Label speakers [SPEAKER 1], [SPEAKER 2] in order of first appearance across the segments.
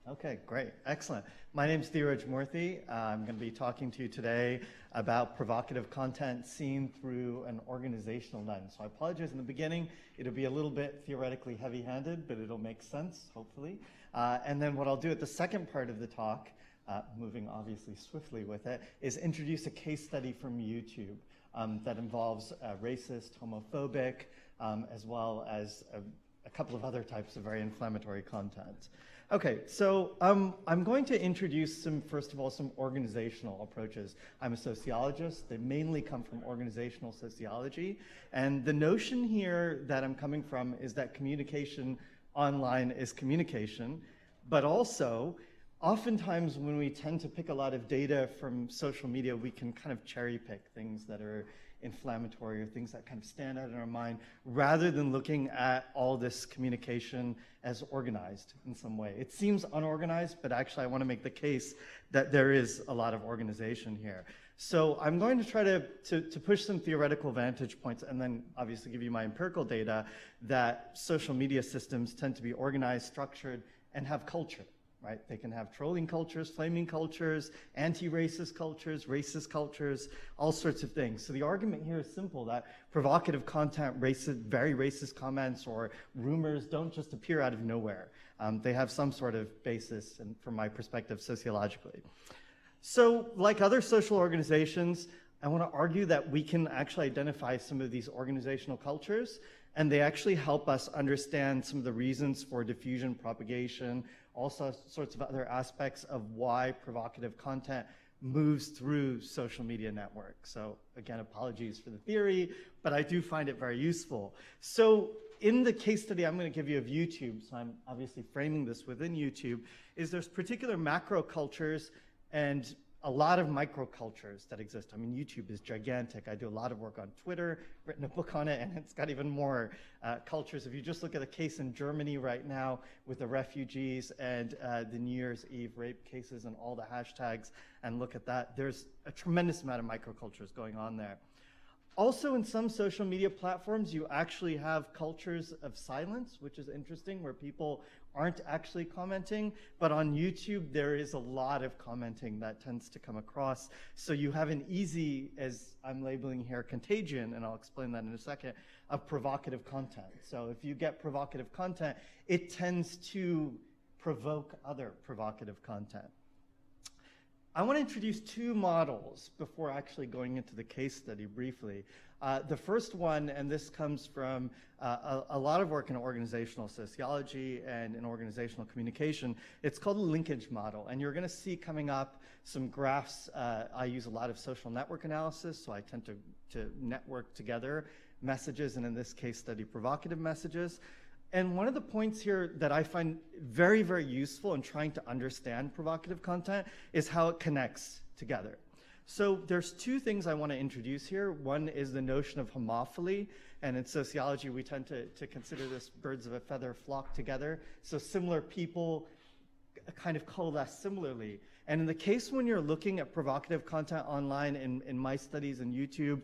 [SPEAKER 1] Okay, great, excellent. My name's Dhiraj Murthy. I'm going to be talking to you today about provocative content seen through an organizational lens. So I apologize in the beginning. It'll be a little bit theoretically heavy-handed, but it'll make sense, hopefully. And then what I'll do at the second part of the talk, moving obviously swiftly with it, is introduce a case study from YouTube that involves racist, homophobic, as well as a couple of other types of very inflammatory content. Okay, so I'm going to introduce first of all, some organizational approaches. I'm a sociologist. They mainly come from organizational sociology. And the notion here that I'm coming from is that communication online is communication, but also oftentimes when we tend to pick a lot of data from social media, we can kind of cherry pick things that are inflammatory or things that kind of stand out in our mind, rather than looking at all this communication as organized in some way. It seems unorganized, but actually I want to make the case that there is a lot of organization here. So I'm going to try to push some theoretical vantage points and then obviously give you my empirical data that social media systems tend to be organized, structured, and have culture. Right? They can have trolling cultures, flaming cultures, anti-racist cultures, racist cultures, all sorts of things. So the argument here is simple, that provocative content, very racist comments or rumors don't just appear out of nowhere. They have some sort of basis, and from my perspective, sociologically. So like other social organizations, I want to argue that we can actually identify some of these organizational cultures, and they actually help us understand some of the reasons for diffusion, propagation, all sorts of other aspects of why provocative content moves through social media networks. So again, apologies for the theory, but I do find it very useful. So in the case study I'm going to give you of YouTube, so I'm obviously framing this within YouTube, is there's particular macro cultures and a lot of microcultures that exist. I mean, YouTube is gigantic. I do a lot of work on Twitter, written a book on it, and it's got even more cultures. If you just look at a case in Germany right now with the refugees and the New Year's Eve rape cases and all the hashtags, and look at that, there's a tremendous amount of microcultures going on there. Also, in some social media platforms, you actually have cultures of silence, which is interesting, where people aren't actually commenting. But on YouTube, there is a lot of commenting that tends to come across. So you have an easy, as I'm labeling here, contagion, and I'll explain that in a second, of provocative content. So if you get provocative content, it tends to provoke other provocative content. I want to introduce two models before actually going into the case study briefly. The first one, and this comes from a lot of work in organizational sociology and in organizational communication, it's called a linkage model. And you're going to see coming up some graphs. I use a lot of social network analysis, so I tend to network together messages, and in this case study, provocative messages. And one of the points here that I find very, very useful in trying to understand provocative content is how it connects together. So there's two things I want to introduce here. One is the notion of homophily, and in sociology we tend to consider this birds of a feather flock together. So similar people kind of coalesce similarly. And in the case when you're looking at provocative content online in my studies in YouTube,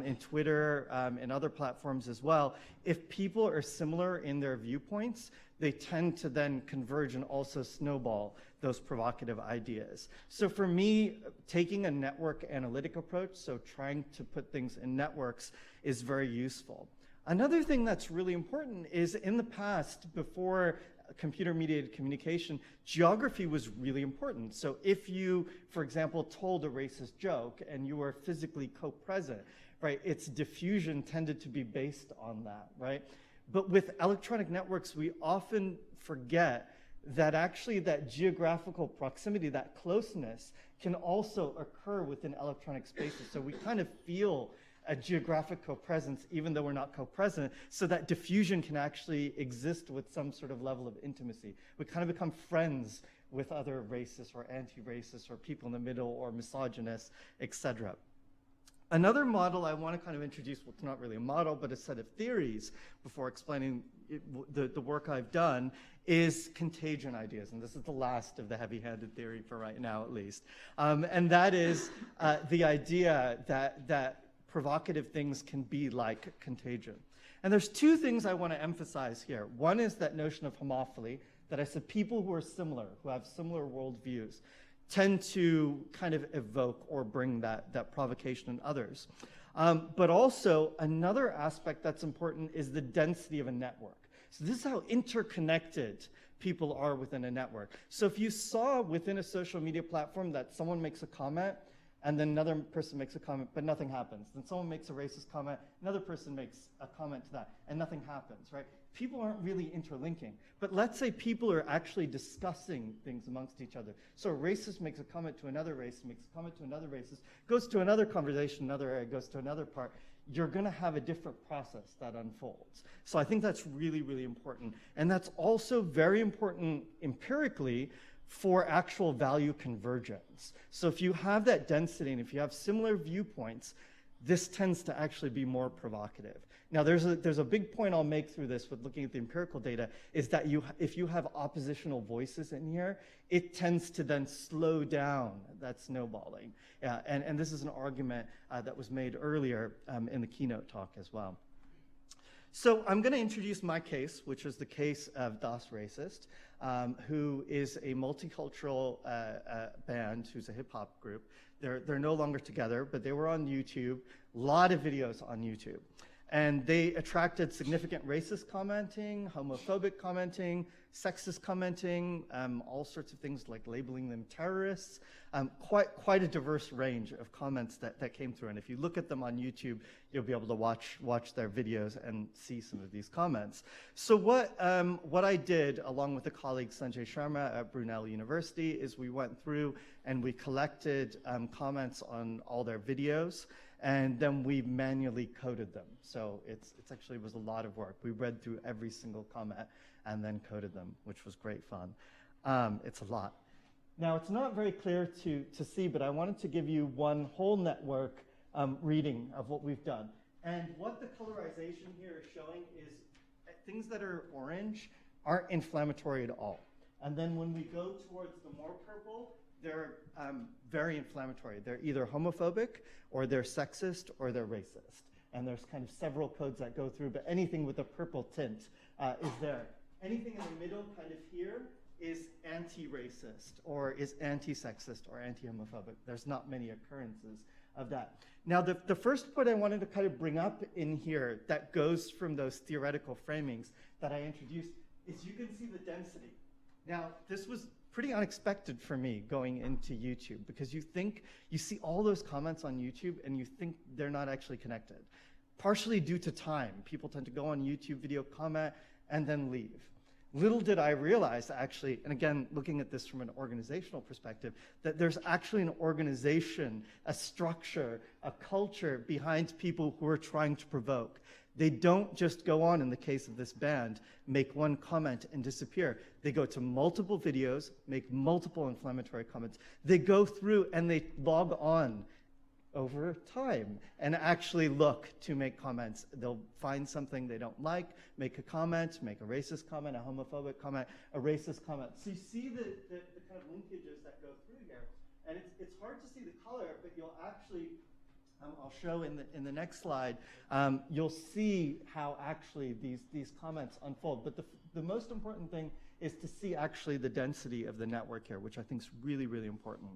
[SPEAKER 1] in Twitter, and other platforms as well, if people are similar in their viewpoints, they tend to then converge and also snowball those provocative ideas. So for me, taking a network analytic approach, so trying to put things in networks, is very useful. Another thing that's really important is in the past, before computer-mediated communication, geography was really important. So if you, for example, told a racist joke and you were physically co-present, right, its diffusion tended to be based on that, right? But with electronic networks, we often forget that actually that geographical proximity, that closeness, can also occur within electronic spaces. So we kind of feel a geographic co-presence, even though we're not co-present, so that diffusion can actually exist with some sort of level of intimacy. We kind of become friends with other racists or anti-racists or people in the middle or misogynists, etc. Another model I want to kind of introduce, well, it's not really a model, but a set of theories before explaining the work I've done, is contagion ideas. And this is the last of the heavy-handed theory for right now, at least. And that is the idea that provocative things can be like contagion. And there's two things I want to emphasize here. One is that notion of homophily, that I said people who are similar, who have similar worldviews, tend to kind of evoke or bring that provocation in others. But also, another aspect that's important is the density of a network. So this is how interconnected people are within a network. So if you saw within a social media platform that someone makes a comment, and then another person makes a comment, but nothing happens. Then someone makes a racist comment, another person makes a comment to that, and nothing happens, right? People aren't really interlinking. But let's say people are actually discussing things amongst each other. So a racist makes a comment to another racist, makes a comment to another racist, goes to another conversation, another area, goes to another part. You're going to have a different process that unfolds. So I think that's really, really important. And that's also very important empirically for actual value convergence. So if you have that density and if you have similar viewpoints, this tends to actually be more provocative. Now, there's a big point I'll make through this with looking at the empirical data, is that if you have oppositional voices in here, it tends to then slow down that snowballing. And this is an argument that was made earlier in the keynote talk as well. So I'm going to introduce my case, which is the case of Das Racist, who is a multicultural band who's a hip-hop group. They're no longer together, but they were on YouTube, a lot of videos on YouTube. And they attracted significant racist commenting, homophobic commenting, sexist commenting, all sorts of things like labeling them terrorists, quite a diverse range of comments that came through. And if you look at them on YouTube, you'll be able to watch their videos and see some of these comments. So what I did, along with a colleague, Sanjay Sharma at Brunel University, is we went through and we collected comments on all their videos, and then we manually coded them. So it's actually was a lot of work. We read through every single comment and then coded them, which was great fun. It's a lot. Now, it's not very clear to see, but I wanted to give you one whole network reading of what we've done. And what the colorization here is showing is things that are orange aren't inflammatory at all. And then when we go towards the more purple, they're very inflammatory. They're either homophobic, or they're sexist, or they're racist. And there's kind of several codes that go through, but anything with a purple tint is there. Anything in the middle kind of here is anti-racist, or is anti-sexist, or anti-homophobic. There's not many occurrences of that. Now, the first point I wanted to kind of bring up in here that goes from those theoretical framings that I introduced is you can see the density. Now, this was pretty unexpected for me going into YouTube, because you see all those comments on YouTube and you think they're not actually connected. Partially due to time. People tend to go on YouTube video, comment, and then leave. Little did I realize, actually, and again, looking at this from an organizational perspective, that there's actually an organization, a structure, a culture behind people who are trying to provoke. They don't just go on, in the case of this band, make one comment and disappear. They go to multiple videos, make multiple inflammatory comments. They go through and they log on over time and actually look to make comments. They'll find something they don't like, make a comment, make a racist comment, a homophobic comment, a racist comment. So you see the kind of linkages that go through here. And it's hard to see the color, but you'll actually, I'll show in the next slide, you'll see how actually these comments unfold. But the most important thing is to see actually the density of the network here, which I think is really, really important.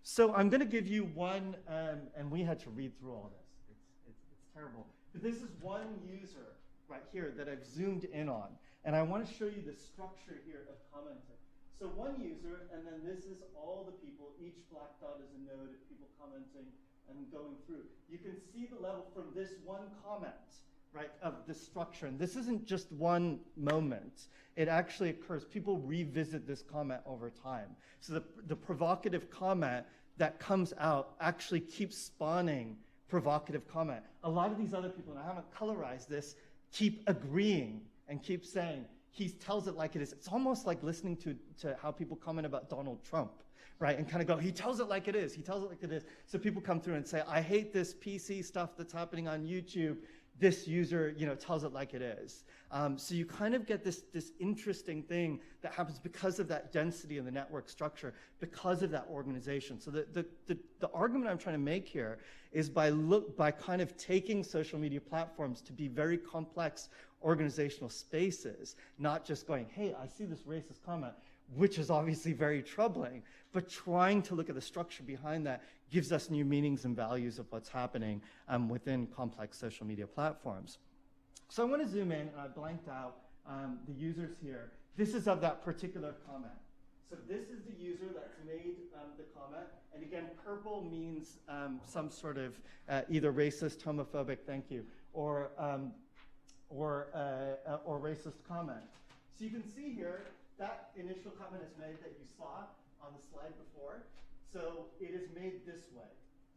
[SPEAKER 1] So I'm going to give you one, and we had to read through all this. It's terrible. But this is one user right here that I've zoomed in on. And I want to show you the structure here of commenting. So one user, and then this is all the people. Each black dot is a node of people commenting and going through. You can see the level from this one comment, right, of the structure. And this isn't just one moment. It actually occurs. People revisit this comment over time. So the provocative comment that comes out actually keeps spawning provocative comment. A lot of these other people, and I haven't colorized this, keep agreeing and keep saying, he tells it like it is. It's almost like listening to how people comment about Donald Trump, right? And kind of go, he tells it like it is. He tells it like it is. So people come through and say, I hate this PC stuff that's happening on YouTube. this user, tells it like it is. So you kind of get this interesting thing that happens because of that density in the network structure, because of that organization. So the argument I'm trying to make here is by kind of taking social media platforms to be very complex organizational spaces, not just going, hey, I see this racist comment, which is obviously very troubling, but trying to look at the structure behind that gives us new meanings and values of what's happening within complex social media platforms. So I want to zoom in, and I blanked out the users here. This is of that particular comment. So this is the user that's made the comment, and again, purple means some sort of either racist, homophobic, thank you, or racist comment. So you can see here that initial comment is made that you saw on the slide before. So it is made this way.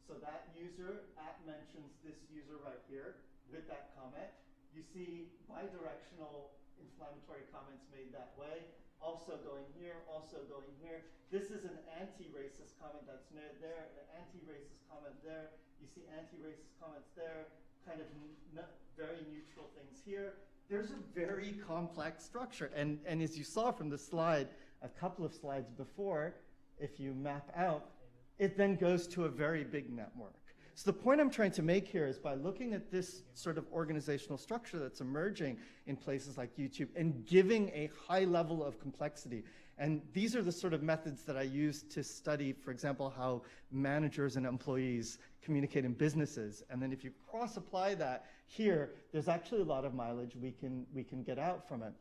[SPEAKER 1] So that user mentions this user right here with that comment. You see bidirectional inflammatory comments made that way. Also going here, also going here. This is an anti-racist comment that's made there, an anti-racist comment there. You see anti-racist comments there, kind of very neutral things here. There's a very complex structure. And as you saw from the slide, a couple of slides before, if you map out, it then goes to a very big network. So the point I'm trying to make here is by looking at this sort of organizational structure that's emerging in places like YouTube and giving a high level of complexity. And these are the sort of methods that I use to study, for example, how managers and employees communicate in businesses. And then if you cross-apply that here, there's actually a lot of mileage we can get out from it.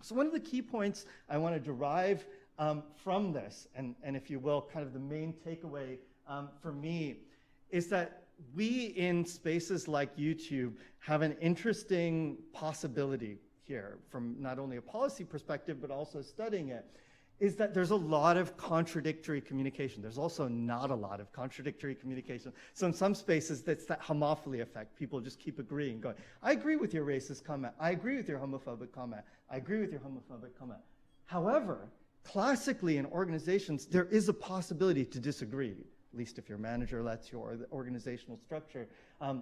[SPEAKER 1] So one of the key points I want to derive from this, and if you will, kind of the main takeaway for me, is that we in spaces like YouTube have an interesting possibility here from not only a policy perspective, but also studying it, is that there's a lot of contradictory communication. There's also not a lot of contradictory communication. So in some spaces, that's that homophily effect. People just keep agreeing, going, I agree with your racist comment. I agree with your homophobic comment. I agree with your homophobic comment. However, classically in organizations, there is a possibility to disagree, at least if your manager lets you or the organizational structure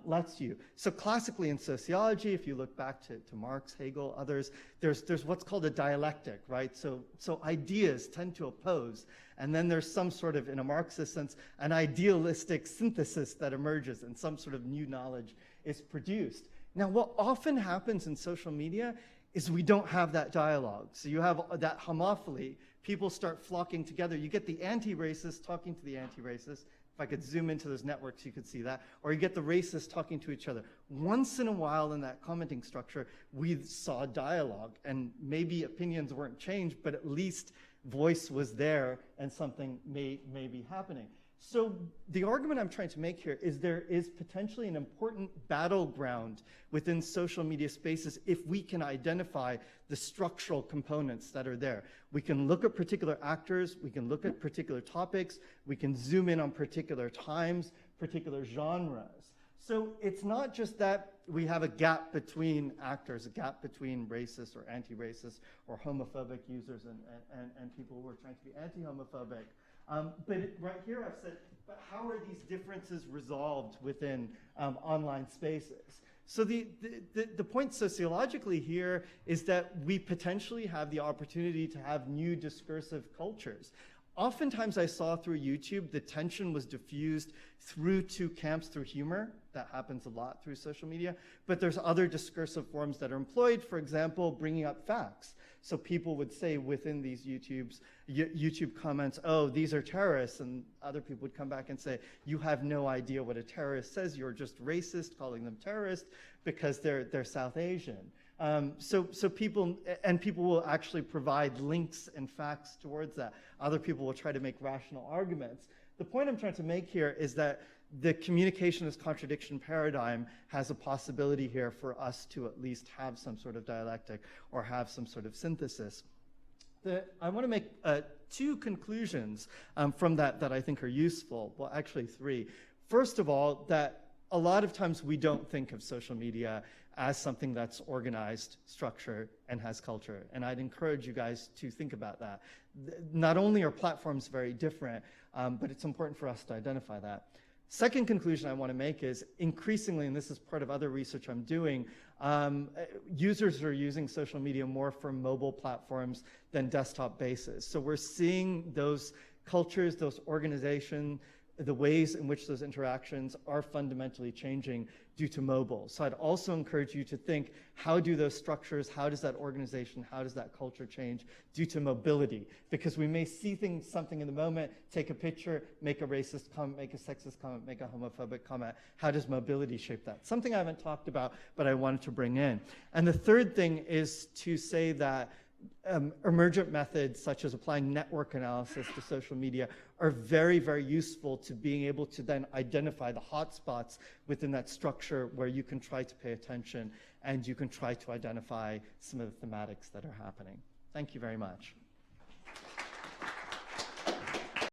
[SPEAKER 1] lets you. So classically in sociology, if you look back to Marx, Hegel, others, there's what's called a dialectic, right? So ideas tend to oppose, and then there's some sort of, in a Marxist sense, an idealistic synthesis that emerges and some sort of new knowledge is produced. Now, what often happens in social media is we don't have that dialogue. So you have that homophily. People start flocking together. You get the anti-racist talking to the anti-racist. If I could zoom into those networks, you could see that. Or you get the racists talking to each other. Once in a while in that commenting structure, we saw dialogue, and maybe opinions weren't changed, but at least voice was there and something may be happening. So the argument I'm trying to make here is there is potentially an important battleground within social media spaces if we can identify the structural components that are there. We can look at particular actors, we can look at particular topics, we can zoom in on particular times, particular genres. So it's not just that we have a gap between actors, a gap between racist or anti-racist or homophobic users and people who are trying to be anti-homophobic. But right here I've said, but how are these differences resolved within online spaces? So the point sociologically here is that we potentially have the opportunity to have new discursive cultures. Oftentimes I saw through YouTube, the tension was diffused through two camps through humor. That happens a lot through social media. But there's other discursive forms that are employed, for example, bringing up facts. So people would say within these YouTube comments, oh, these are terrorists, and other people would come back and say, you have no idea what a terrorist says, you're just racist calling them terrorists because they're South Asian. So people will actually provide links and facts towards that. Other people will try to make rational arguments. The point I'm trying to make here is that the communication as contradiction paradigm has a possibility here for us to at least have some sort of dialectic or have some sort of synthesis. I want to make two conclusions from that I think are useful. Well, actually three. First of all, that a lot of times we don't think of social media as something that's organized, structured, and has culture. And I'd encourage you guys to think about that. Not only are platforms very different, but it's important for us to identify that. Second conclusion I want to make is increasingly, and this is part of other research I'm doing, users are using social media more for mobile platforms than desktop bases. So we're seeing those cultures, those organizations, the ways in which those interactions are fundamentally changing due to mobile. So I'd also encourage you to think, how do those structures, how does that organization, how does that culture change due to mobility? Because we may see something in the moment, take a picture, make a racist comment, make a sexist comment, make a homophobic comment. How does mobility shape that? Something I haven't talked about, but I wanted to bring in. And the third thing is to say that emergent methods such as applying network analysis to social media are very, very useful to being able to then identify the hotspots within that structure where you can try to pay attention and you can try to identify some of the thematics that are happening. Thank you very much.